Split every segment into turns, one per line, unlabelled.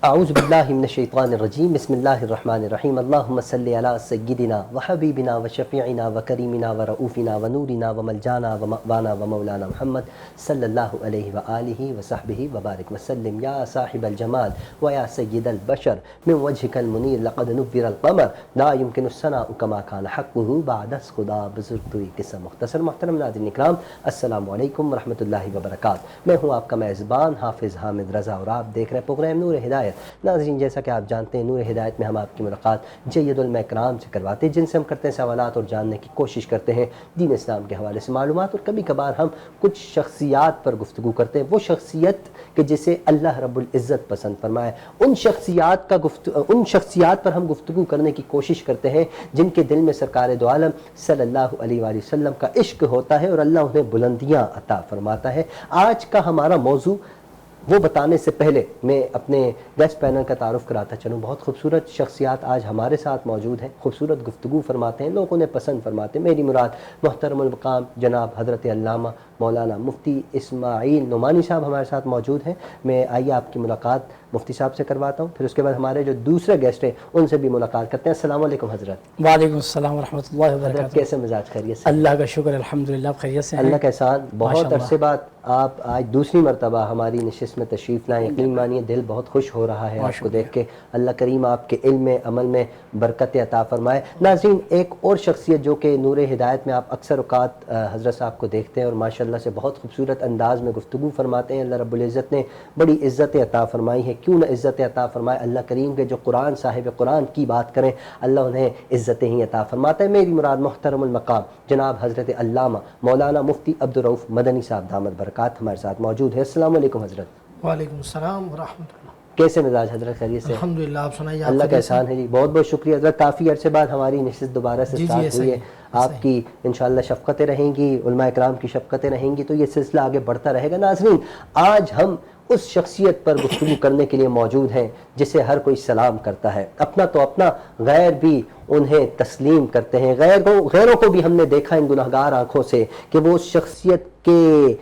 اعوذ باللہ من الشیطان الرجیم بسم اللہ الرحمن الرحیم اللہم صلی علی سیدنا وحبیبنا وشفیعنا وکریمنا ورؤوفنا ونورنا وملجانا ومأوانا ومولانا محمد صلی اللہ علیہ وآلہ وصحبہ وبارک وسلم یا صاحب الجمال ویا سید البشر من وجهک المنیر لقد نور القمر لا يمکن الثناء کما کان حقہ بعد از خدا بزرگ توئی قصہ مختصر۔ محترم ناظرین اکرام، السلام علیکم ورحمۃ اللہ وبرکاتہ۔ میں ہوں آپ کا میزبان حافظ حامد رضا اور آپ دیکھ رہے ہیں پروگرام نور ہدایت۔ ناظرین، جیسا کہ آپ جانتے ہیں، نور ہدایت میں ہم آپ کی ملاقات جید علماء کرام سے کرواتے ہیں، جن سے ہم کرتے ہیں سوالات اور جاننے کی کوشش کرتے ہیں دین اسلام کے حوالے سے معلومات، اور کبھی کبھار ہم کچھ شخصیات پر گفتگو کرتے ہیں، وہ شخصیت کہ جسے اللہ رب العزت پسند فرمائے، ان شخصیات پر ہم گفتگو کرنے کی کوشش کرتے ہیں جن کے دل میں سرکار دو عالم صلی اللہ علیہ وآلہ وسلم کا عشق ہوتا ہے اور اللہ انہیں بلندیاں عطا فرماتا ہے۔ آج کا ہمارا موضوع وہ بتانے سے پہلے میں اپنے گیسٹ پینل کا تعارف کراتا چلوں۔ بہت خوبصورت شخصیات آج ہمارے ساتھ موجود ہیں، خوبصورت گفتگو فرماتے ہیں، لوگوں نے پسند فرماتے ہیں۔ میری مراد محترم المقام جناب حضرت علامہ مولانا مفتی اسماعیل نعمانی صاحب ہمارے ساتھ موجود ہیں۔ میں آئیے آپ کی ملاقات مفتی صاحب سے کرواتا ہوں، پھر اس کے بعد ہمارے جو دوسرے گیسٹ ہیں ان سے بھی ملاقات کرتے ہیں۔ السلام علیکم حضرت۔
وعلیکم السلام ورحمۃ اللہ وبرکاتہ۔
حضرت کیسے مزاج؟ خیریت سے؟
اللہ کا شکر الحمدللہ خیریت سے ہیں۔
اللہ کا احسان، بہت عرصے بعد آپ آج دوسری مرتبہ ہماری نشست میں تشریف لائیں، یقین مانیے دل بہت خوش ہو رہا ہے آپ کو دیکھ کے۔ اللہ کریم آپ کے علم میں عمل میں برکت عطا فرمائے۔ ناظرین، ایک اور شخصیت جو کہ نور ہدایت میں آپ اکثر اوقات حضرت صاحب کو دیکھتے ہیں اور ماشاءاللہ سے بہت خوبصورت انداز میں گفتگو فرماتے ہیں، اللہ رب العزت نے بڑی عزت عطا فرمائی ہے، کیوں نہ عزت عطا فرمائے اللہ کریم کے جو قرآن صاحب قرآن کی بات کریں اللہ انہیں عزتیں ہی عطا فرماتا ہے۔ میری مراد محترم المقام جناب حضرت علامہ مولانا مفتی عبدالرؤف مدنی صاحب دامت برکات ہمارے ساتھ موجود ہے۔ السلام علیکم حضرت۔
وعلیکم السلام ورحمۃ اللہ۔
کیسے مزاج حضرت؟ خیریت سے؟
الحمدللہ، آپ سنائیے۔
اللہ کا احسان ہے جی، بہت بہت شکریہ حضرت۔ کافی عرصے بعد ہماری نشست دوبارہ سے سٹارٹ ہوئی ہے، آپ کی انشاءاللہ شفقتیں رہیں گی، علماء اکرام کی شفقتیں رہیں گی تو یہ سلسلہ آگے بڑھتا رہے گا۔ ناظرین، آج ہم اس شخصیت پر گفتگو کرنے کے لیے موجود ہیں جسے ہر کوئی سلام کرتا ہے، اپنا تو اپنا، غیر بھی انہیں تسلیم کرتے ہیں، غیروں کو بھی ہم نے دیکھا ان گناہگار آنکھوں سے کہ وہ اس شخصیت کے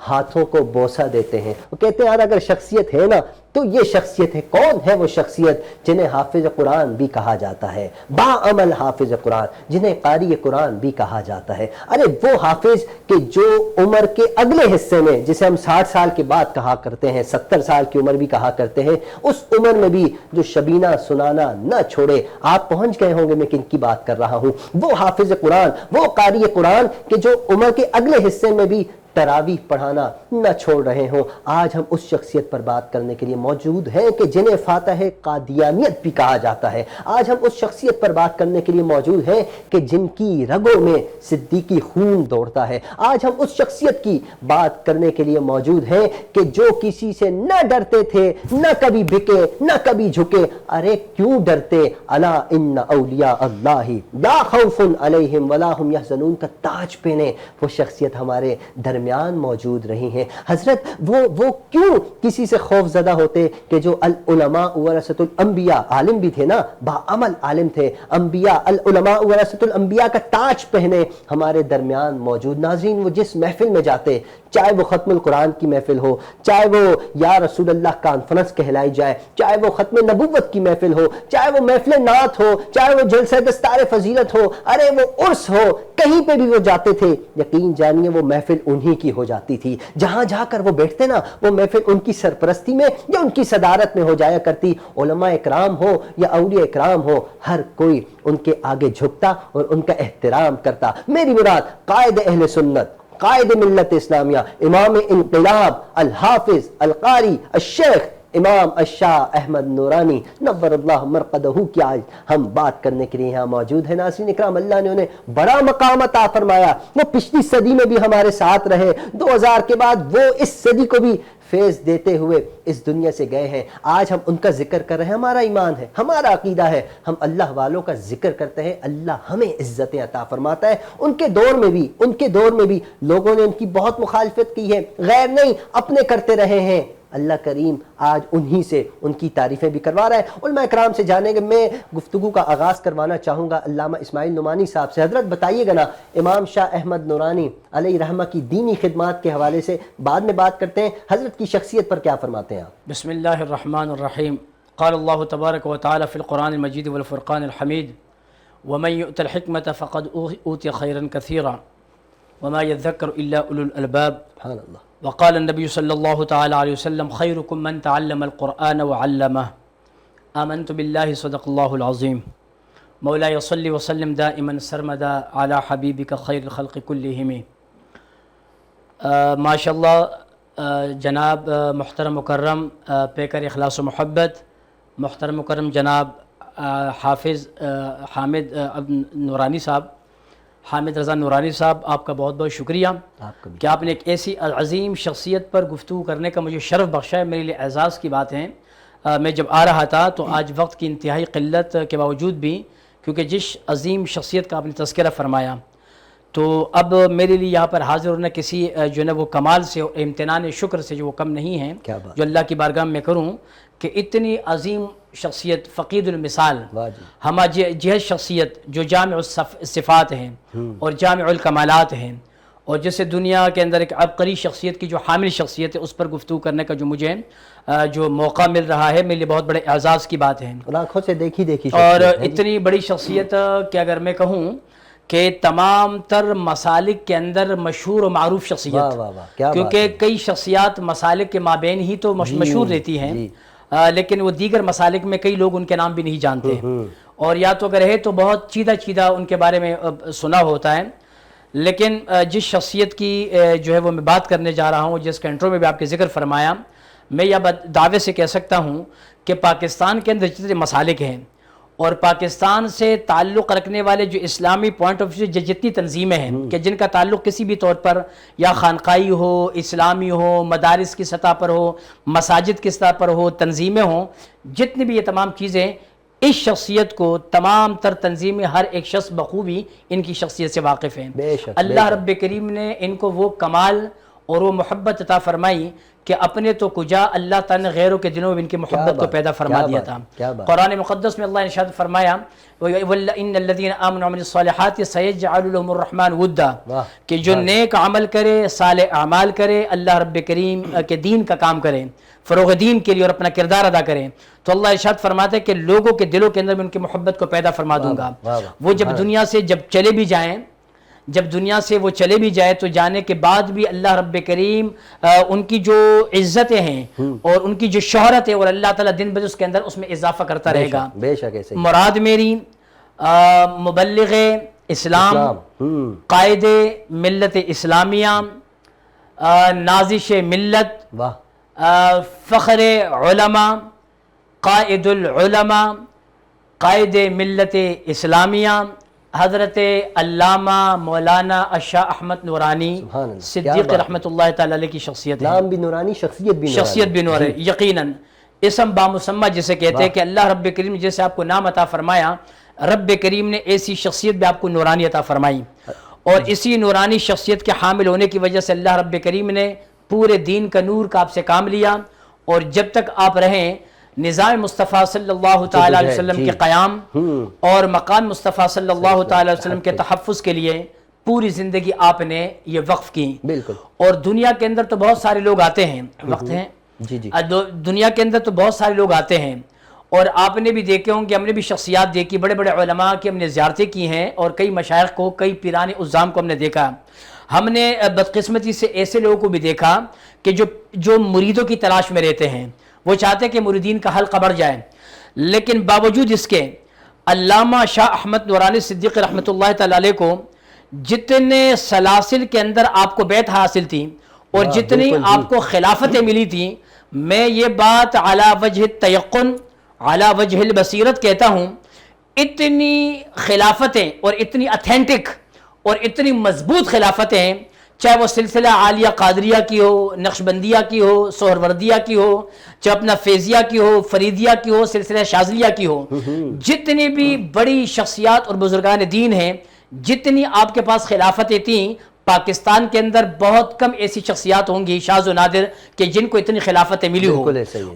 ہاتھوں کو بوسہ دیتے ہیں۔ وہ کہتے ہیں یار اگر شخصیت ہے نا تو یہ شخصیت ہے۔ کون ہے وہ شخصیت جنہیں حافظ قرآن بھی کہا جاتا ہے، باعمل حافظ قرآن، جنہیں قاری قرآن بھی کہا جاتا ہے؟ ارے وہ حافظ کہ جو عمر کے اگلے حصے میں، جسے ہم 60 سال کے بعد کہا کرتے ہیں، 70 سال کی عمر بھی کہا کرتے ہیں، اس عمر میں بھی جو شبینہ سنانا نہ چھوڑے۔ آپ پہنچ گئے ہوں گے میں کن کی بات کر رہا ہوں، وہ حافظ قرآن، وہ قاری قرآن کہ جو عمر کے اگلے حصے میں بھی تراویح پڑھانا نہ چھوڑ رہے ہوں۔ آج ہم اس شخصیت پر بات کرنے کے لیے موجود ہیں کہ جنہیں فاتح قادیانیت بھی کہا جاتا ہے۔ آج ہم اس شخصیت پر بات کرنے کے لیے موجود ہیں کہ جن کی رگوں میں صدیقی خون دوڑتا ہے۔ آج ہم اس شخصیت کی بات کرنے کے لیے موجود ہیں کہ جو کسی سے نہ ڈرتے تھے، نہ کبھی بکے، نہ کبھی جھکے۔ ارے کیوں ڈرتے؟ الا ان اولیاء اللہ لا خوف علیہم ولا هم یحزنون کا تاج پہنے وہ شخصیت ہمارے درمیان موجود رہی ہیں۔ حضرت وہ کیوں کسی سے خوف زدہ ہوتے کہ جو العلماء ورثۃ الانبیاء، عالم بھی تھے نا، باعمل عالم تھے، انبیاء، العلماء ورثۃ الانبیاء کا تاج پہنے ہمارے درمیان موجود۔ ناظرین، وہ جس محفل میں جاتے، چاہے وہ ختم القرآن کی محفل ہو، چاہے وہ یا رسول اللہ کانفرنس کہلائی جائے، چاہے وہ ختم نبوت کی محفل ہو، چاہے وہ محفل نعت ہو، چاہے وہ جلسہ دستار فضیلت ہو، ارے وہ عرس ہو، کہیں پہ بھی وہ جاتے تھے، یقین جانیے وہ محفل انہی کی ہو جاتی تھی۔ جہاں جا کر وہ بیٹھتے نا، وہ محفل ان کی سرپرستی میں یا ان کی صدارت میں ہو جایا کرتی۔ علماء اکرام ہو یا اولیاء اکرام ہو، ہر کوئی ان کے آگے جھکتا اور ان کا احترام کرتا۔ میری مراد قائد اہل سنت، قائد ملت اسلامیہ، امام انقلاب، الحافظ، القاری، الشیخ امام الشاہ احمد نورانی نور اللہ مرقدہ کی آج ہم بات کرنے کے لیے یہاں موجود ہیں۔ ناظرین اکرام، اللہ نے انہیں بڑا مقام عطا فرمایا، وہ پچھلی صدی میں بھی ہمارے ساتھ رہے، 2000 کے بعد وہ اس صدی کو بھی فیض دیتے ہوئے اس دنیا سے گئے ہیں۔ آج ہم ان کا ذکر کر رہے ہیں، ہمارا ایمان ہے، ہمارا عقیدہ ہے، ہم اللہ والوں کا ذکر کرتے ہیں، اللہ ہمیں عزت عطا فرماتا ہے۔ ان کے دور میں بھی لوگوں نے ان کی بہت مخالفت کی ہے، غیر نہیں اپنے کرتے رہے ہیں۔ اللہ کریم آج انہی سے ان کی تعریفیں بھی کروا رہا ہے۔ علماء اکرام سے جانیں گے، میں گفتگو کا آغاز کروانا چاہوں گا علامہ اسماعیل نعمانی صاحب سے۔ حضرت بتائیے گا نا، امام شاہ احمد نورانی علیہ رحمہ کی دینی خدمات کے حوالے سے بعد میں بات کرتے ہیں، حضرت کی شخصیت پر کیا فرماتے ہیں آپ؟
بسم اللہ الرحمن الرحیم، قال اللہ تبارک و تعالی فی القرآن المجید والفرقان الحمید ومن یؤت الحکمۃ فقد اوتی خیرا کثیرا وما یذکر الا اولو الالباب
سبحان اللہ.
وقال النبی صلی اللہ تعالی علیہ وسلم خیرکم من تعلم القرآن وعلمہ آمنت باللہ صدق اللہ العظیم. مولاي صل وسلم دائما سرمدا على حبیبک خیر الخلق کلہم. ماشاء اللہ جناب محترم مکرم پیکر اخلاص و محبت محترم مکرم جناب حافظ حامد نورانی صاحب، حامد رضا نورانی صاحب، آپ کا بہت بہت شکریہ
آپ کا بھی.
کہ آپ نے ایک ایسی عظیم شخصیت پر گفتگو کرنے کا مجھے شرف بخشا ہے. میرے لیے اعزاز کی بات ہے. میں جب آ رہا تھا تو آج وقت کی انتہائی قلت کے باوجود بھی، کیونکہ جس عظیم شخصیت کا آپ نے تذکرہ فرمایا، تو اب میرے لیے یہاں پر حاضر ہونا کسی جو ہے وہ کمال سے اور امتنان شکر سے جو وہ کم نہیں ہیں جو اللہ کی بارگاہ میں کروں کہ اتنی عظیم شخصیت فقید المثال ہما جہد شخصیت جو جامع الصفات ہیں اور جامع الکمالات ہیں اور جسے دنیا کے اندر ایک عبقری شخصیت کی جو حامل شخصیت ہے اس پر گفتگو کرنے کا جو مجھے جو موقع مل رہا ہے میرے لیے بہت بڑے اعزاز کی بات ہے.
آنکھوں سے دیکھی
اور اتنی بڑی شخصیت کہ اگر میں کہوں کہ تمام تر مسالک کے اندر مشہور و معروف شخصیت، کیونکہ کئی شخصیات مسالک کے مابین ہی تو مشہور رہتی ہیں لیکن وہ دیگر مسالک میں کئی لوگ ان کے نام بھی نہیں جانتے، اور یا تو اگر ہے تو بہت چیدہ چیدہ ان کے بارے میں سنا ہوتا ہے. لیکن جس شخصیت کی جو ہے وہ میں بات کرنے جا رہا ہوں، جس کا انٹرو میں بھی آپ کے ذکر فرمایا، میں یہ دعوے سے کہہ سکتا ہوں کہ پاکستان کے اندر جتنے مسالک ہیں اور پاکستان سے تعلق رکھنے والے جو اسلامی پوائنٹ آف ویو جتنی تنظیمیں ہیں کہ جن کا تعلق کسی بھی طور پر یا خانقاہی ہو، اسلامی ہو، مدارس کی سطح پر ہو، مساجد کی سطح پر ہو، تنظیمیں ہوں، جتنی بھی یہ تمام چیزیں، اس شخصیت کو تمام تر تنظیمیں ہر ایک شخص بخوبی ان کی شخصیت سے واقف ہیں. اللہ رب کریم نے ان کو وہ کمال اور وہ محبت عطا فرمائی کہ اپنے تو کجا اللہ تعالیٰ نے غیروں کے دنوں میں ان کی محبت کو پیدا فرما دیا تھا. قرآن مقدس میں اللہ نے ارشاد فرمایا ان الذین آمنوا وعملوا الصالحات سیجعل لهم الرحمن ودا، کہ جو نیک عمل کرے، صالح اعمال کرے، اللہ رب کریم کے دین کا کام کرے، فروغ دین کے لیے اور اپنا کردار ادا کریں، تو اللہ ارشاد فرماتا ہے کہ لوگوں کے دلوں کے اندر میں ان کی محبت کو پیدا فرما دوں گا. وہ جب دنیا سے چلے بھی جائیں، جب دنیا سے وہ چلے بھی جائے تو جانے کے بعد بھی اللہ رب کریم ان کی جو عزتیں ہیں اور ان کی جو شہرت ہے اور اللہ تعالیٰ دن بدن اس کے اندر اس میں اضافہ کرتا رہے گا. مراد میری مبلغ اسلام، قائد ملت اسلامیہ، نازش ملت، فخر علماء، قائد العلماء، قائد ملت اسلامیہ حضرت علامہ مولانا شاہ احمد نورانی صدیق رحمۃ اللہ تعالی علیہ کی شخصیت ہے.
نام بھی نورانی، شخصیت
بھی نور ہے. یقیناً اسم بامسمہ جسے کہتے ہیں کہ اللہ رب کریم جیسے آپ کو نام عطا فرمایا، رب کریم نے ایسی شخصیت بھی آپ کو نورانی عطا فرمائی، اور اسی نورانی شخصیت کے حامل ہونے کی وجہ سے اللہ رب کریم نے پورے دین کا نور کا آپ سے کام لیا، اور جب تک آپ رہیں نظام مصطفیٰ صلی اللہ تعالیٰ علیہ وسلم کے قیام اور مقام مصطفیٰ صلی اللہ تعالیٰ علیہ وسلم کے تحفظ کے لیے پوری زندگی آپ نے یہ وقف کی. اور دنیا کے اندر تو بہت سارے لوگ آتے ہیں، وقت ہیں دنیا کے اندر تو بہت سارے لوگ آتے ہیں، اور آپ نے بھی دیکھے ہوں کہ ہم نے بھی شخصیات دیکھی، بڑے بڑے علماء کی ہم نے زیارتیں کی ہیں، اور کئی مشائخ کو، کئی پیران عظام کو ہم نے دیکھا. ہم نے بدقسمتی سے ایسے لوگوں کو بھی دیکھا کہ جو مریدوں کی تلاش میں رہتے ہیں، وہ چاہتے ہیں کہ مریدین کا حلقہ بڑھ جائے، لیکن باوجود اس کے علامہ شاہ احمد نورانی صدیق رحمۃ اللہ تعالی علیہ کو جتنے سلاسل کے اندر آپ کو بیعت حاصل تھی اور جتنی آپ کو خلافتیں ملی تھیں، میں یہ بات علی وجہ التیقن، علی وجہ البصیرت کہتا ہوں، اتنی خلافتیں اور اتنی اتھینٹک اور اتنی مضبوط خلافتیں، چاہے وہ سلسلہ عالیہ قادریہ کی ہو، نقشبندیہ کی ہو، سہروردیہ کی ہو، چاہے اپنا فیضیہ کی ہو، فریدیہ کی ہو، سلسلہ شاذلیہ کی ہو، جتنی بھی بڑی شخصیات اور بزرگان دین ہیں، جتنی آپ کے پاس خلافتیں تھیں، پاکستان کے اندر بہت کم ایسی شخصیات ہوں گی شاذ و نادر کہ جن کو اتنی خلافتیں ملی ہو.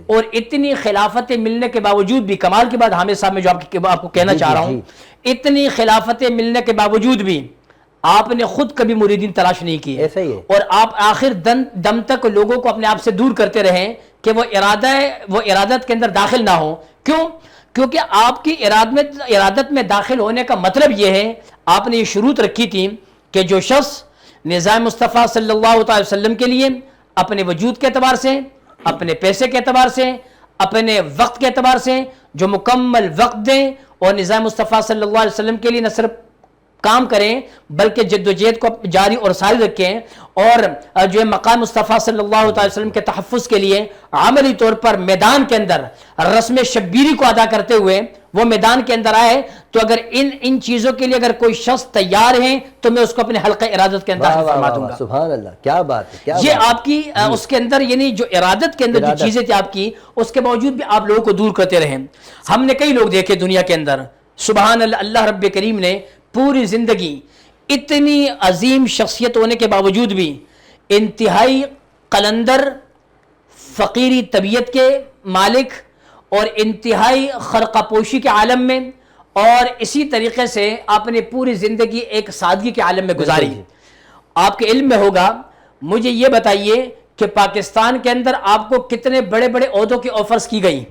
اور اتنی خلافتیں ملنے کے باوجود بھی، کمال کی بات حامد صاحب میں جو آپ کو کہنا چاہ رہا ہوں، اتنی خلافتیں ملنے کے باوجود بھی آپ نے خود کبھی مریدین تلاش نہیں کیے،
ایسا ہی ہے،
اور آپ آخر دم تک لوگوں کو اپنے آپ سے دور کرتے رہیں کہ وہ ارادت کے اندر داخل نہ ہو. کیوں؟ کیونکہ آپ کی ارادت میں داخل ہونے کا مطلب یہ ہے، آپ نے یہ شروط رکھی تھی کہ جو شخص نظام مصطفیٰ صلی اللہ علیہ وسلم کے لیے اپنے وجود کے اعتبار سے، اپنے پیسے کے اعتبار سے، اپنے وقت کے اعتبار سے جو مکمل وقت دیں اور نظام مصطفیٰ صلی اللہ علیہ وسلم کے لیے نہ صرف کام کریں بلکہ جد و جہد کو جاری اور ساری رکھیں، اور جو ہے مقام مصطفیٰ صلی اللہ علیہ وسلم کے تحفظ کے لیے عملی طور پر میدان کے اندر رسم شبیری کو ادا کرتے ہوئے وہ میدان کے اندر آئے. تو اگر ان چیزوں کے لیے اگر کوئی شخص تیار ہے تو میں اس کو اپنے حلقہ ارادت کے اندر داخل فرما دوں گا.
سبحان اللہ، کیا بات ہے، کیا
یہ آپ کی اس کے اندر یعنی جو ارادت کے اندر جو چیزیں تھی آپ کی، اس کے باوجود بھی آپ لوگوں کو دور کرتے رہے. ہم نے کئی لوگ دیکھے دنیا کے اندر، سبحان اللہ، اللہ رب کریم نے پوری زندگی اتنی عظیم شخصیت ہونے کے باوجود بھی انتہائی قلندر، فقیری طبیعت کے مالک اور انتہائی خرقہ پوشی کے عالم میں، اور اسی طریقے سے آپ نے پوری زندگی ایک سادگی کے عالم میں گزاری. آپ کے علم میں ہوگا، مجھے یہ بتائیے کہ پاکستان کے اندر آپ کو کتنے بڑے بڑے عہدوں کی آفرز کی گئی،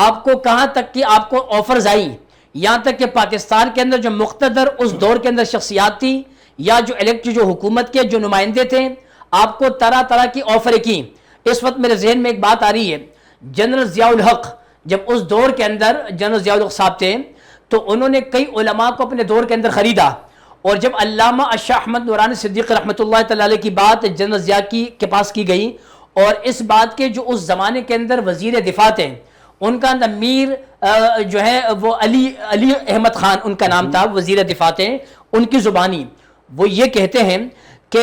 آپ کو کہاں تک کہ آپ کو آفرز آئی، یہاں تک کہ پاکستان کے اندر جو مقتدر اس دور کے اندر شخصیات تھی یا جو الیکٹ جو حکومت کے جو نمائندے تھے، آپ کو طرح طرح کی آفریں کی. اس وقت میرے ذہن میں ایک بات آ رہی ہے، جنرل ضیاء الحق جب اس دور کے اندر جنرل ضیاء الحق صاحب تھے تو انہوں نے کئی علماء کو اپنے دور کے اندر خریدا، اور جب علامہ شاہ احمد نورانی صدیق رحمۃ اللہ تعالی علیہ کی بات جنرل ضیاء کے پاس کی گئی، اور اس بات کے جو اس زمانے کے اندر وزیر دفاع تھے، ان کا امیر جو ہے وہ علی احمد خان ان کا نام تھا، وزیر دفاع تھے، ان کی زبانی وہ یہ کہتے ہیں کہ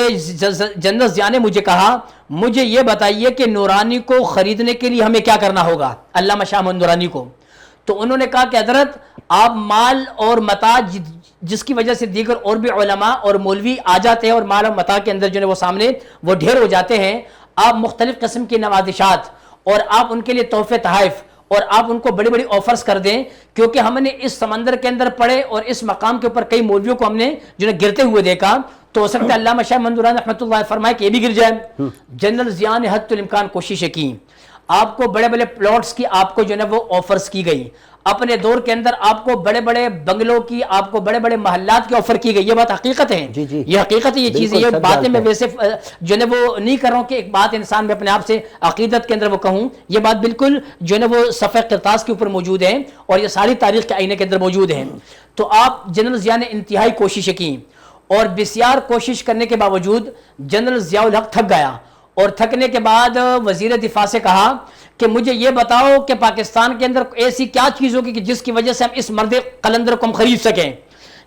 جنرل ضیاء نے مجھے کہا، مجھے یہ بتائیے کہ نورانی کو خریدنے کے لیے ہمیں کیا کرنا ہوگا، علامہ شاہ احمد نورانی کو. تو انہوں نے کہا کہ حضرت آپ مال اور متاع جس کی وجہ سے دیگر اور بھی علماء اور مولوی آ جاتے ہیں اور مال اور متاع کے اندر جو ہے وہ سامنے وہ ڈھیر ہو جاتے ہیں، آپ مختلف قسم کی نوازشات اور آپ ان کے لیے تحفے تحائف اور آپ ان کو بڑی بڑی آفرز کر دیں، کیونکہ ہم نے اس سمندر کے اندر پڑے اور اس مقام کے اوپر کئی مولویوں کو ہم نے جو ہے گرتے ہوئے دیکھا، تو ہو سکتا ہے علامہ شاہ احمد نورانی رحمۃ اللہ فرمائے کہ یہ بھی گر جائے. جنرل ضیاء نے حد الامکان کوششیں کی، آپ کو بڑے بڑے پلاٹس کی آپ کو جو ہے وہ آفرز کی گئی، اپنے دور کے اندر آپ کو بڑے بڑے بنگلوں کی، آپ کو بڑے بڑے محلات کی آفر کی گئی. یہ بات حقیقت ہے، یہ حقیقت ہے، یہ چیزیں، یہ باتیں میں ویسے جو ہے وہ نہیں کر رہا ہوں کہ ایک بات انسان میں اپنے آپ سے عقیدت کے اندر وہ کہوں، یہ بات بالکل جو ہے وہ صفحہ قرطاس کے اوپر موجود ہے اور یہ ساری تاریخ کے آئینے کے اندر موجود ہے. تو آپ جنرل ضیاء نے انتہائی کوششیں کی، اور بسیار کوشش کرنے کے باوجود جنرل ضیاء الحق تھک گیا، اور تھکنے کے بعد وزیر دفاع سے کہا کہ مجھے یہ بتاؤ کہ پاکستان کے اندر ایسی کیا چیز ہوگی کہ جس کی وجہ سے ہم اس مرد قلندر کو ہم خرید سکیں.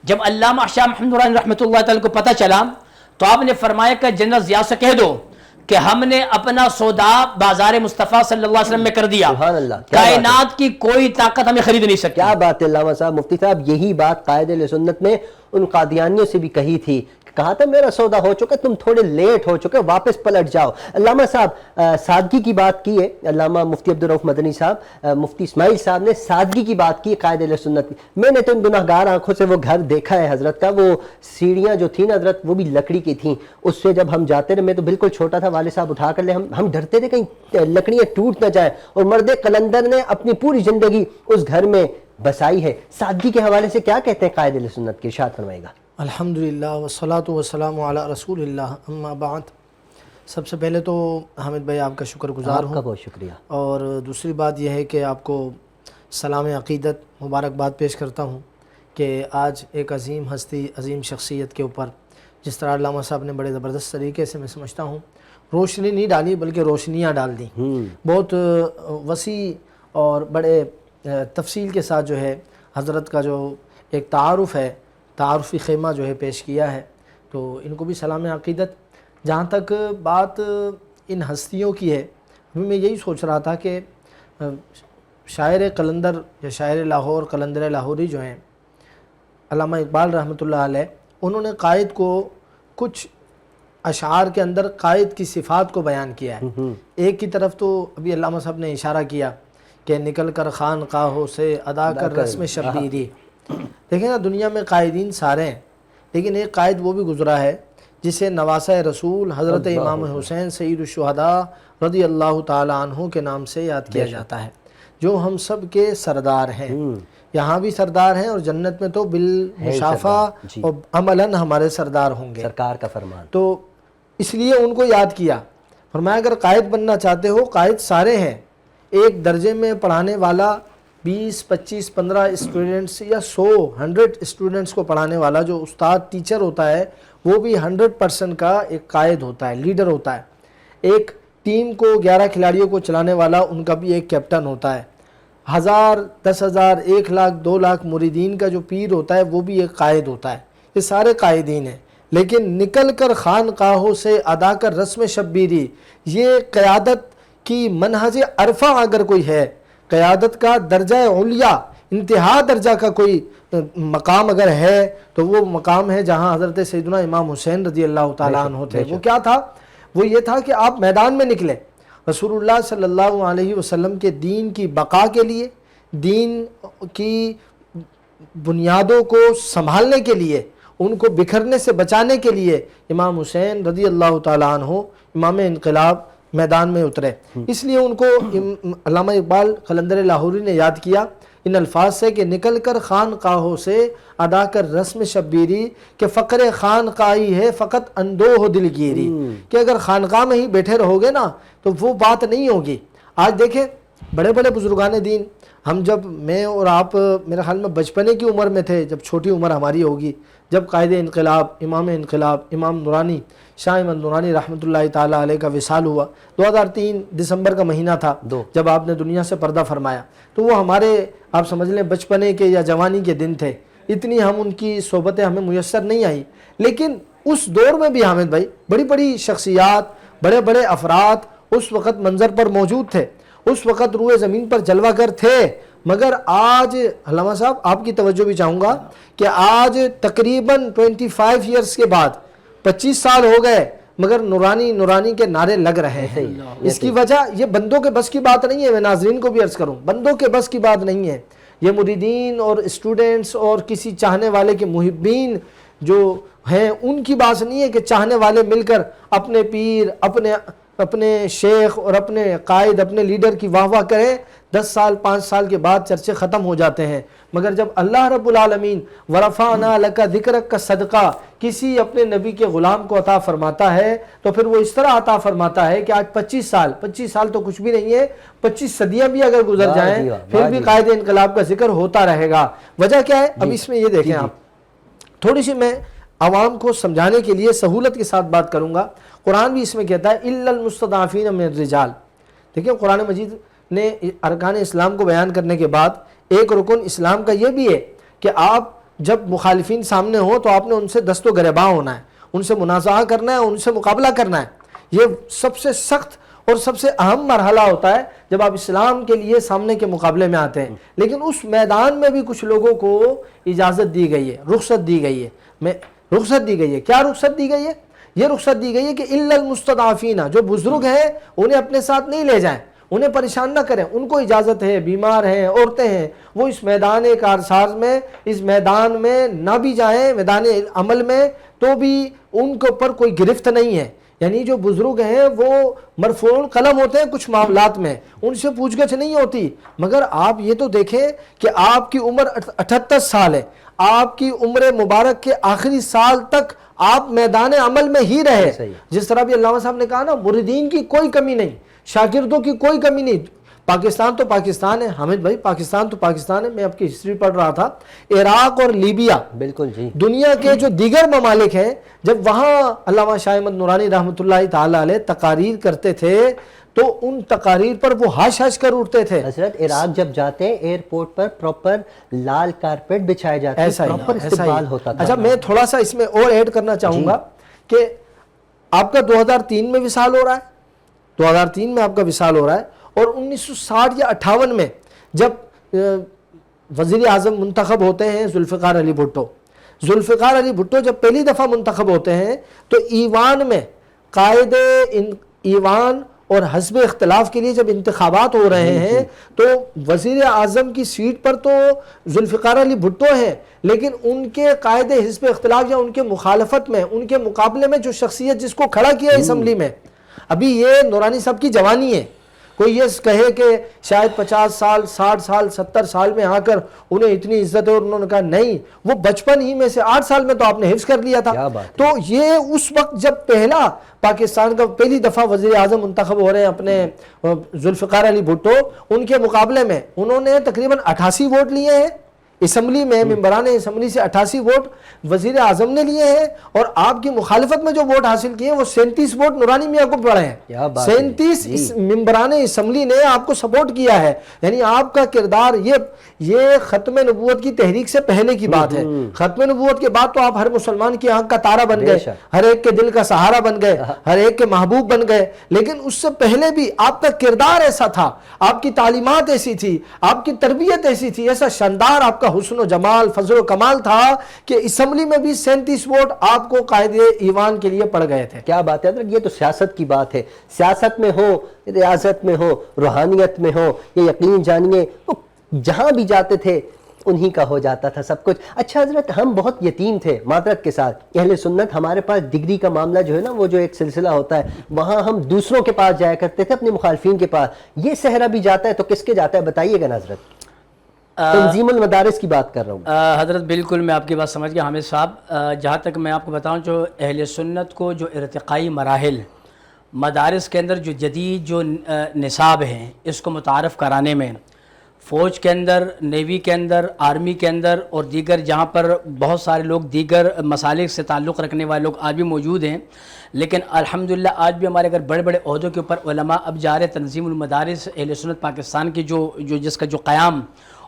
جب علامہ شاہ محمد نورانی رحمۃ اللہ تعالی کو پتہ چلا تو آپ نے فرمایا کہ جنرل ضیاء سے کہہ دو کہ ہم نے اپنا سودا بازار مصطفیٰ صلی اللہ علیہ وسلم میں کر دیا، کائنات کی کوئی طاقت ہمیں خرید نہیں سکتی.
کیا بات ہے علامہ صاحب، مفتی صاحب، یہی بات قائد اہل سنت نے ان قادیانیوں سے بھی کہی تھی، کہا تھا میرا سودا ہو چکا، تم تھوڑے لیٹ ہو چکے، واپس پلٹ جاؤ. علامہ صاحب سادگی کی بات کی ہے، علامہ مفتی عبدالرؤف مدنی صاحب، مفتی اسماعیل صاحب نے سادگی کی بات کی قائد اہل سنت کی. میں نے تو ان گناہگار آنکھوں سے وہ گھر دیکھا ہے حضرت کا، وہ سیڑھیاں جو تھیں نا حضرت وہ بھی لکڑی کی تھیں، اس سے جب ہم جاتے رہے، میں تو بالکل چھوٹا تھا، والد صاحب اٹھا کر لے، ہم ڈرتے تھے کہیں لکڑیاں ٹوٹ نہ جائیں، اور مرد قلندر نے اپنی پوری زندگی اس گھر میں بسائی ہے. سادگی کے حوالے سے کیا کہتے ہیں قائد اہل سنت کے، ارشاد فرمائے گا.
الحمدللہ والصلاة والسلام علی رسول اللہ، اما بعد. سب سے پہلے تو حامد بھائی آپ کا شکر گزار ہوں،
آپ کا بہت شکریہ. اور
دوسری بات یہ ہے کہ آپ کو سلام عقیدت مبارکباد پیش کرتا ہوں کہ آج ایک عظیم ہستی، عظیم شخصیت کے اوپر جس طرح علامہ صاحب نے بڑے زبردست طریقے سے، میں سمجھتا ہوں، روشنی نہیں ڈالی بلکہ روشنیاں ڈال دیں. بہت وسیع اور بڑے تفصیل کے ساتھ جو ہے حضرت کا جو ایک تعارف ہے، تعارفی خیمہ جو ہے پیش کیا ہے، تو ان کو بھی سلام عقیدت. جہاں تک بات ان ہستیوں کی ہے، میں یہی سوچ رہا تھا کہ شاعر قلندر یا شاعر لاہور قلندر لاہوری جو ہیں علامہ اقبال رحمۃ اللہ علیہ، انہوں نے قائد کو کچھ اشعار کے اندر قائد کی صفات کو بیان کیا ہے. ایک کی طرف تو ابھی علامہ صاحب نے اشارہ کیا کہ نکل کر خانقاہوں سے ادا کر رسم شبیری. دیکھیں نا، دنیا میں قائدین سارے ہیں لیکن ایک قائد وہ بھی گزرا ہے جسے نواسہ رسول حضرت امام حسین سید الشہداء رضی اللہ تعالی عنہ کے نام سے یاد کیا جاتا ہے، جو ہم سب کے سردار ہیں، یہاں بھی سردار ہیں اور جنت میں تو بالمشافہ اور عملاً ہمارے سردار ہوں گے،
سرکار کا فرمان۔
تو اس لیے ان کو یاد کیا، فرمایا اگر قائد بننا چاہتے ہو، قائد سارے ہیں، ایک درجے میں پڑھانے والا 20 25 15 اسٹوڈنٹس یا 100 اسٹوڈنٹس کو پڑھانے والا جو استاد ٹیچر ہوتا ہے وہ بھی 100% کا ایک قائد ہوتا ہے، لیڈر ہوتا ہے۔ ایک ٹیم کو 11 کھلاڑیوں کو چلانے والا ان کا بھی ایک کیپٹن ہوتا ہے۔ 1000 10,000 1 لاکھ 2 لاکھ مریدین کا جو پیر ہوتا ہے وہ بھی ایک قائد ہوتا ہے۔ یہ سارے قائدین ہیں، لیکن نکل کر خانقاہوں سے ادا کر رسم شبیری، یہ قیادت کی منہج عرفہ اگر کوئی ہے، قیادت کا درجہ علیا انتہا درجہ کا کوئی مقام اگر ہے تو وہ مقام ہے جہاں حضرت سیدنا امام حسین رضی اللہ تعالیٰ عنہ تھے۔ وہ کیا تھا؟ وہ یہ تھا کہ آپ میدان میں نکلے، رسول اللہ صلی اللہ علیہ وسلم کے دین کی بقا کے لیے، دین کی بنیادوں کو سنبھالنے کے لیے، ان کو بکھرنے سے بچانے کے لیے امام حسین رضی اللہ تعالیٰ عنہ امام انقلاب میدان میں اترے۔ اس لیے ان کو علامہ اقبال قلندر لاہوری نے یاد کیا ان الفاظ سے کہ نکل کر خانقاہوں سے ادا کر رسم شبیری، کہ فقر خانقاہی ہے فقط اندوہ دلگیری، کہ اگر خانقاہ میں ہی بیٹھے رہو گے نا تو وہ بات نہیں ہوگی۔ آج دیکھیں بڑے بڑے بزرگان دین، ہم جب میں اور آپ میرے خیال میں بچپنے کی عمر میں تھے، جب چھوٹی عمر ہماری ہوگی، جب قائد انقلاب امام نورانی شاہ احمد نورانی رحمۃ اللہ تعالیٰ علیہ کا وصال ہوا، 2003 دسمبر کا مہینہ تھا جب آپ نے دنیا سے پردہ فرمایا، تو وہ ہمارے آپ سمجھ لیں بچپنے کے یا جوانی کے دن تھے، اتنی ہم ان کی صحبتیں ہمیں میسر نہیں آئی۔ لیکن اس دور میں بھی حامد بھائی بڑی بڑی شخصیات، بڑے بڑے افراد اس وقت منظر پر موجود تھے، اس وقت روئے زمین پر جلوہ گر تھے۔ مگر آج علامہ صاحب آپ کی توجہ بھی چاہوں گا کہ آج تقریباً 25 ایئرس کے بعد 25 سال ہو گئے، مگر نورانی کے نعرے لگ رہے ہیں۔ اس کی وجہ یہ بندوں کے بس کی بات نہیں ہے، میں ناظرین کو بھی عرض کروں، بندوں کے بس کی بات نہیں ہے، یہ مریدین اور اسٹوڈنٹس اور کسی چاہنے والے کے محبین جو ہیں ان کی بات نہیں ہے کہ چاہنے والے مل کر اپنے پیر، اپنے شیخ اور اپنے قائد، اپنے لیڈر کی واہ واہ کریں، 10 سال 5 سال کے بعد چرچے ختم ہو جاتے ہیں۔ مگر جب اللہ رب العالمین ورفعنا لک ذکرک کا صدقہ کسی اپنے نبی کے غلام کو عطا فرماتا ہے تو پھر وہ اس طرح عطا فرماتا ہے کہ آج 25 سال تو کچھ بھی نہیں ہے، 25 صدیاں بھی اگر گزر جائیں پھر بھی قائد انقلاب کا ذکر ہوتا رہے گا۔ وجہ کیا ہے؟ اب اس میں یہ دیکھیں آپ، تھوڑی سی میں عوام کو سمجھانے کے لیے سہولت کے ساتھ بات کروں گا۔ قرآن بھی اس میں کہتا ہے الا المستضعفین من الرجال۔ دیکھیں قرآن مجید نے ارکان اسلام کو بیان کرنے کے بعد ایک رکن اسلام کا یہ بھی ہے کہ آپ جب مخالفین سامنے ہو تو آپ نے ان سے دست و گریباں ہونا ہے، ان سے منازعہ کرنا ہے، ان سے مقابلہ کرنا ہے۔ یہ سب سے سخت اور سب سے اہم مرحلہ ہوتا ہے جب آپ اسلام کے لیے سامنے کے مقابلے میں آتے ہیں۔ لیکن اس میدان میں بھی کچھ لوگوں کو اجازت دی گئی ہے، رخصت دی گئی ہے۔ رخصت دی گئی ہے، کیا رخصت دی گئی ہے؟ یہ رخصت دی گئی ہے کہ الا المستضعفین، جو بزرگ ہیں انہیں اپنے ساتھ نہیں لے جائیں، انہیں پریشان نہ کریں، ان کو اجازت ہے، بیمار ہیں، عورتیں ہیں، وہ اس میدان کارساز میں، اس میدان میں نہ بھی جائیں، میدان عمل میں تو بھی ان کے اوپر کوئی گرفت نہیں ہے۔ یعنی جو بزرگ ہیں وہ مرفوع القلم ہوتے ہیں کچھ معاملات میں، ان سے پوچھ گچھ نہیں ہوتی۔ مگر آپ یہ تو دیکھیں کہ آپ کی عمر 78 سال ہے، آپ کی عمر مبارک کے آخری سال تک آپ میدان عمل میں ہی رہے۔ جس طرح بھی علامہ صاحب نے کہا نا، مریدین کی کوئی کمی نہیں، شاگردوں کی کوئی کمی نہیں۔ پاکستان تو پاکستان ہے حامد بھائی، پاکستان تو پاکستان ہے۔ میں آپ کی ہسٹری پڑھ رہا تھا، عراق اور لیبیا،
بالکل جی،
دنیا کے جو دیگر ممالک ہیں، جب وہاں علامہ شاہ احمد نورانی رحمۃ اللہ تعالی علیہ تقاریر کرتے تھے تو ان تقاریر پر وہ ہش ہش کر اٹھتے تھے۔
حضرت عراق جب جاتے ایئرپورٹ پر پراپر لال کارپیٹ بچھائے جاتے، پراپر استقبال ہوتا تھا۔
اچھا میں تھوڑا سا اس میں اور ایڈ کرنا چاہوں گا کہ آپ کا 2003 میں وصال ہو رہا ہے، 2003 میں آپ کا وصال ہو رہا ہے، اور 1960 یا 58 میں جب وزیر اعظم منتخب ہوتے ہیں ذوالفقار علی بھٹو، ذوالفقار علی بھٹو جب پہلی دفعہ منتخب ہوتے ہیں تو ایوان میں قائد ایوان اور حسب اختلاف کے لیے جب انتخابات ہو رہے ہیں تو وزیر اعظم کی سیٹ پر تو ذوالفقار علی بھٹو ہیں، لیکن ان کے قائد حزب اختلاف یا ان کے مخالفت میں، ان کے مقابلے میں جو شخصیت جس کو کھڑا کیا اسمبلی میں، ابھی یہ نورانی صاحب کی جوانی ہے. کوئی یہ کہے کہ شاید 50 سال 60 سال 70 سال میں آ کر انہیں اتنی عزت ہے، اور انہوں نے کہا نہیں، وہ بچپن ہی میں سے 8 سال میں تو آپ نے حفظ کر لیا تھا. تو یہ اس وقت جب پہلا پاکستان کا پہلی دفعہ وزیر اعظم منتخب ہو رہے ہیں اپنے ذوالفقار علی بھٹو، ان کے مقابلے میں انہوں نے تقریباً 88 ووٹ لیے ہیں اسمبلی میں، ممبران اسمبلی سے 88 ووٹ وزیر اعظم نے لیے ہیں، اور آپ کی مخالفت میں جو ووٹ حاصل کیے ہیں وہ 37 ووٹ نورانی میاں کو پڑے ہیں. 37 ممبران اسمبلی نے آپ کو سپورٹ کیا ہے. یعنی آپ کا کردار، یہ ختم نبوت کی تحریک سے پہلے کی بات ہے. ختم نبوت کے بعد تو آپ ہر مسلمان کی آنکھ کا تارا بن گئے، ہر ایک کے دل کا سہارا بن گئے، ہر ایک کے محبوب بن گئے. لیکن اس سے پہلے بھی آپ کا کردار ایسا تھا، آپ کی تعلیمات ایسی تھی، آپ کی تربیت ایسی تھی، ایسا شاندار آپ کا حسن و جمال فضل و کمال تھا کہ اسمبلی میں بھی 37 ووٹ آپ کو قائد ایوان کے لیے پڑ گئے تھے.
کیا بات ہے، یہ تو سیاست کی بات ہے. سیاست میں ہو، ریاست میں ہو، روحانیت میں ہو، یہ یقین جانیے وہ جہاں بھی جاتے تھے انہی کا ہو جاتا تھا سب کچھ. اچھا حضرت، ہم بہت یتیم تھے معذرت کے ساتھ، اہل سنت، ہمارے پاس ڈگری کا معاملہ جو ہے نا، وہ جو ایک سلسلہ ہوتا ہے، وہاں ہم دوسروں کے پاس جایا کرتے تھے، اپنے مخالفین کے پاس. یہ صحرا بھی جاتا ہے تو کس کے جاتا ہے بتائیے گا نا حضرت؟ تنظیم المدارس کی بات کر رہا ہوں
حضرت. بالکل میں آپ کی بات سمجھ گیا حامد صاحب. جہاں تک میں آپ کو بتاؤں، جو اہل سنت کو جو ارتقائی مراحل مدارس کے اندر جو جدید جو نصاب ہیں اس کو متعارف کرانے میں، فوج کے اندر، نیوی کے اندر، آرمی کے اندر اور دیگر جہاں پر بہت سارے لوگ دیگر مسالک سے تعلق رکھنے والے لوگ آج بھی موجود ہیں، لیکن الحمدللہ آج بھی ہمارے اگر بڑے بڑے عہدوں کے اوپر علماء اب جا رہے. تنظیم المدارس اہل سنت پاکستان کی جو جس کا جو قیام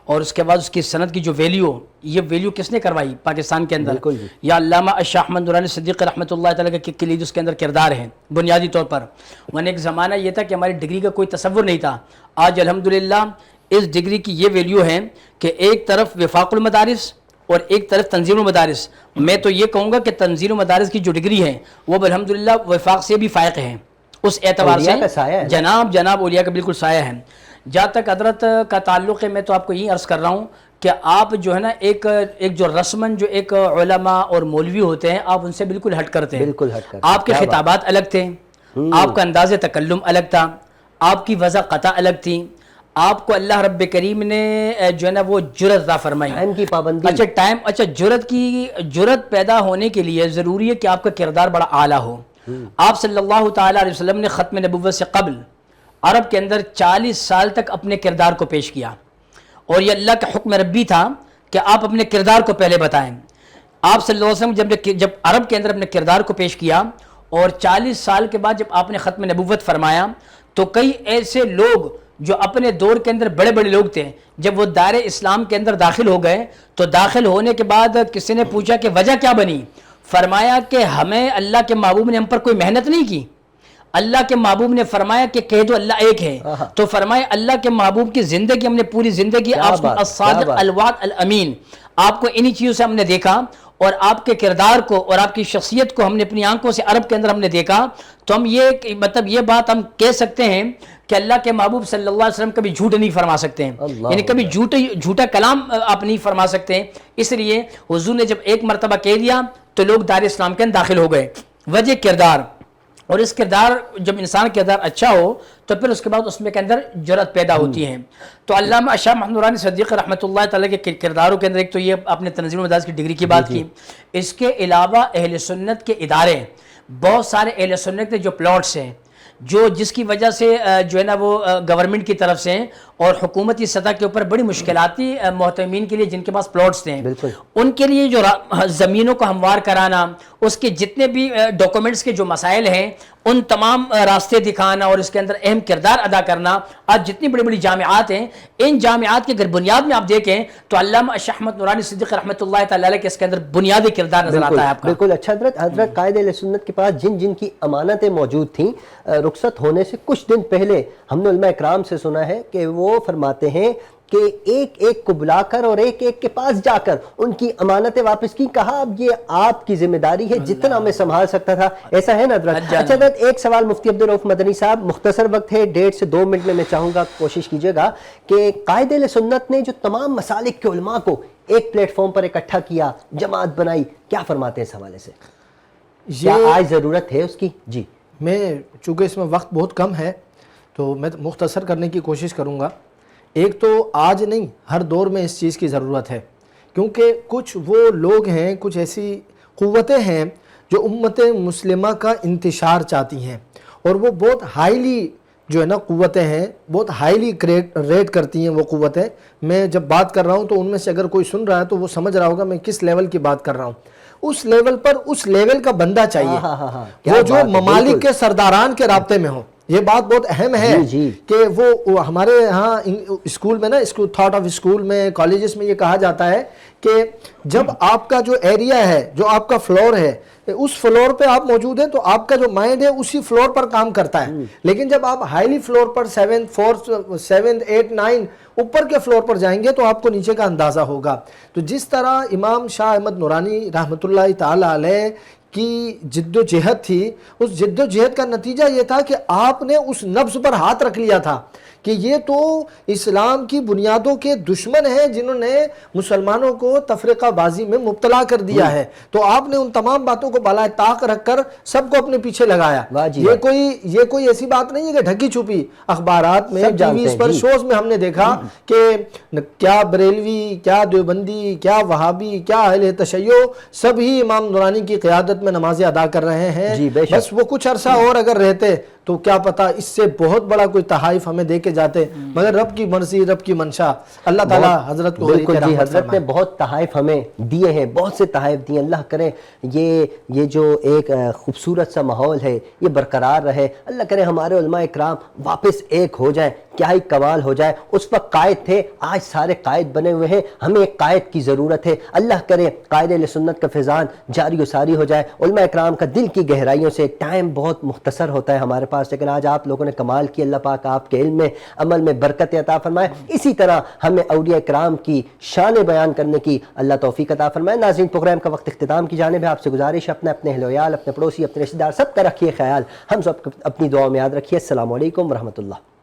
اور اس کے بعد اس کی سند کی جو ویلیو، یہ ویلیو کس نے کروائی پاکستان کے اندر؟ یا علامہ شاہ احمد نورانی صدیقی رحمۃ اللہ تعالیٰ کے کلید اس کے اندر کردار ہیں بنیادی طور پر. ورنہ ایک زمانہ یہ تھا کہ ہماری ڈگری کا کوئی تصور نہیں تھا. آج الحمدللہ اس ڈگری کی یہ ویلیو ہے کہ ایک طرف وفاق المدارس اور ایک طرف تنظیم المدارس. میں تو یہ کہوں گا کہ تنظیم المدارس کی جو ڈگری ہے وہ الحمدللہ وفاق سے بھی فائق ہے. اس اعتبار سے جناب اولیاء کا بالکل سایہ ہے. جہاں تک حضرت کا تعلق ہے، میں تو آپ کو یہی عرض کر رہا ہوں کہ آپ جو ہے نا ایک جو رسماً جو ایک علماء اور مولوی ہوتے ہیں، آپ ان سے بالکل ہٹ کرتے ہیں. آپ کے خطابات الگ تھے، آپ کا انداز تکلم الگ تھا، آپ کی وضع قطع الگ تھی. آپ کو اللہ رب کریم نے جو ہے نا وہ جرت عطا فرمائی،
ٹائم کی پابندی.
اچھا جرت پیدا ہونے کے لیے ضروری ہے کہ آپ کا کردار بڑا اعلیٰ ہو. آپ صلی اللہ تعالیٰ علیہ وسلم نے ختم نبوت سے قبل عرب کے اندر 40 سال تک اپنے کردار کو پیش کیا، اور یہ اللہ کا حکم ربی تھا کہ آپ اپنے کردار کو پہلے بتائیں. آپ صلی اللہ علیہ وسلم جب عرب کے اندر اپنے کردار کو پیش کیا اور 40 سال کے بعد جب آپ نے ختم نبوت فرمایا، تو کئی ایسے لوگ جو اپنے دور کے اندر بڑے بڑے لوگ تھے، جب وہ دائرہ اسلام کے اندر داخل ہو گئے تو داخل ہونے کے بعد کسی نے پوچھا کہ وجہ کیا بنی؟ فرمایا کہ ہمیں اللہ کے محبوب نے ہم پر کوئی محنت نہیں کی. اللہ کے محبوب نے فرمایا کہ کہہ دو اللہ ایک ہے. تو فرمایا اللہ کے محبوب کی زندگی ہم نے پوری زندگی آپ کو الصادق الوعد الامین، آپ کو انہی چیزوں سے ہم نے دیکھا، اور آپ کے کردار کو اور آپ کی شخصیت کو ہم نے اپنی آنکھوں سے عرب کے اندر ہم نے دیکھا. تو ہم یہ بات ہم کہہ سکتے ہیں کہ اللہ کے محبوب صلی اللہ علیہ وسلم کبھی جھوٹ نہیں فرما سکتے ہیں، یعنی کبھی جھوٹا کلام آپ نہیں فرما سکتے ہیں. اس لیے حضور نے جب ایک مرتبہ کہہ دیا تو لوگ دار اسلام کے اندر داخل ہو گئے. وجہ کردار، اور اس کردار جب انسان کا کردار اچھا ہو تو پھر اس کے بعد اس میں کے اندر جرأت پیدا ہوتی ہے. تو علامہ شاہ محمد نورانی صدیقی رحمۃ اللہ تعالیٰ کے کرداروں کے اندر ایک تو یہ آپ نے تنظیم المدارس کی ڈگری کی بات کی. اس کے علاوہ اہل سنت کے ادارے، بہت سارے اہل سنت کے جو پلاٹس ہیں، جس کی وجہ سے جو ہے نا وہ گورنمنٹ کی طرف سے اور حکومتی سطح کے اوپر بڑی مشکلاتی محتمین کے لیے جن کے پاس پلاٹس تھے، ان کے لیے جو زمینوں کو ہموار کرانا، اس کے جتنے بھی ڈاکومنٹس کے جو مسائل ہیں ان تمام راستے دکھانا اور اس کے اندر اہم کردار ادا کرنا. آج جتنی بڑی بڑی جامعات ہیں، ان جامعات کے اگر بنیاد میں آپ دیکھیں تو علامہ شاہ احمد نورانی صدیقی رحمۃ اللہ تعالیٰ علیہ کے اس کے اندر بنیادی کردار نظر آتا ہے آپ کا.
بالکل. اچھا حضرت قائد اہل سنت کے پاس جن کی امانتیں موجود تھیں، رخصت ہونے سے کچھ دن پہلے ہم نے علماء اکرام سے سنا ہے کہ وہ فرماتے ہیں کہ ایک ایک کو بلا کر اور ایک ایک کے پاس جا کر ان کی امانتیں واپس کی. کہا اب یہ آپ کی ذمہ داری ہے, جتنا میں سنبھال سکتا تھا. ایسا ہے نا حضرت؟ اچھا حضرت, ایک سوال مفتی عبدالرؤف مدنی صاحب, مختصر وقت ہے, 1.5 سے 2 منٹ میں چاہوں گا کوشش کیجئے گا کہ قائد اہل سنت نے جو تمام مسالک کے علماء کو ایک پلیٹ فارم پر اکٹھا کیا, جماعت بنائی, کیا فرماتے ہیں اس حوالے سے؟ کیا آج ضرورت ہے اس کی؟ جی
میں چونکہ اس میں وقت بہت کم ہے تو میں مختصر کرنے کی کوشش کروں گا. ایک تو آج نہیں, ہر دور میں اس چیز کی ضرورت ہے, کیونکہ کچھ وہ لوگ ہیں, کچھ ایسی قوتیں ہیں جو امت مسلمہ کا انتشار چاہتی ہیں, اور وہ بہت ہائیلی جو ہے نا قوتیں ہیں, بہت ہائیلی ریٹ کرتی ہیں وہ قوتیں. میں جب بات کر رہا ہوں تو ان میں سے اگر کوئی سن رہا ہے تو وہ سمجھ رہا ہوگا میں کس لیول کی بات کر رہا ہوں. اس لیول پر اس لیول کا بندہ چاہیے وہ جو ممالک کے سرداران کے رابطے میں ہو. یہ بات بہت اہم ہے کہ وہ ہمارے ہاں اسکول میں نا, تھاٹ آف اسکول میں, کالجز میں یہ کہا جاتا ہے کہ جب آپ کا جو ایریا ہے, جو آپ کا فلور ہے, اس فلور پہ آپ موجود ہیں تو آپ کا جو مائنڈ ہے اسی فلور پر کام کرتا ہے. لیکن جب آپ ہائیلی فلور پر 7 8 9 اوپر کے فلور پر جائیں گے تو آپ کو نیچے کا اندازہ ہوگا. تو جس طرح امام شاہ احمد نورانی رحمۃ اللہ تعالی علیہ کی جد و جہد تھی, اس جد و جہد کا نتیجہ یہ تھا کہ آپ نے اس نبض پر ہاتھ رکھ لیا تھا کہ یہ تو اسلام کی بنیادوں کے دشمن ہیں جنہوں نے مسلمانوں کو تفرقہ بازی میں مبتلا کر دیا ہے. تو آپ نے ان تمام باتوں کو بالائے طاق رکھ کر سب کو اپنے پیچھے لگایا. یہ کوئی ایسی بات نہیں ہے کہ ڈھکی چھپی اخبارات میں, ٹی ویز پر, شوز میں ہم نے دیکھا کہ کیا بریلوی, کیا دیوبندی, کیا وہابی, کیا اہل تشیع, سب ہی امام نورانی کی قیادت میں نمازیں ادا کر رہے ہیں. بس وہ کچھ عرصہ اور اگر رہتے تو کیا پتا اس سے بہت بڑا کوئی تحائف ہمیں دے کے جاتے, مگر رب کی مرضی, رب کی منشا, اللہ تعالیٰ حضرت کو
بالکل. جی حضرت نے بہت تحائف ہمیں دیے ہیں, بہت سے تحائف دیے. اللہ کرے یہ جو ایک خوبصورت سا ماحول ہے یہ برقرار رہے. اللہ کرے ہمارے علماء اکرام واپس ایک ہو جائیں, کیا ہی کمال ہو جائے. اس وقت قائد تھے, آج سارے قائد بنے ہوئے ہیں, ہمیں ایک قائد کی ضرورت ہے. اللہ کرے قائد اہل سنت کا فیضان جاری و ساری ہو جائے. علماء اکرام کا دل کی گہرائیوں سے, ٹائم بہت مختصر ہوتا ہے ہمارے پاس, لیکن آج آپ لوگوں نے کمال کی. اللہ پاک آپ کے علم میں, عمل میں برکت عطا فرمائے. اسی طرح ہمیں اولیاء اکرام کی شان بیان کرنے کی اللہ توفیق عطا فرمائے. ناظرین, پروگرام کا وقت اختتام کی جانب ہے. آپ سے گزارش, اپنے اہل و عیال, اپنے پڑوسی, اپنے رشتہ دار, سب کا رکھیے خیال. ہم سب اپنی دعاؤں میں یاد رکھیے. السلام علیکم ورحمۃ اللہ.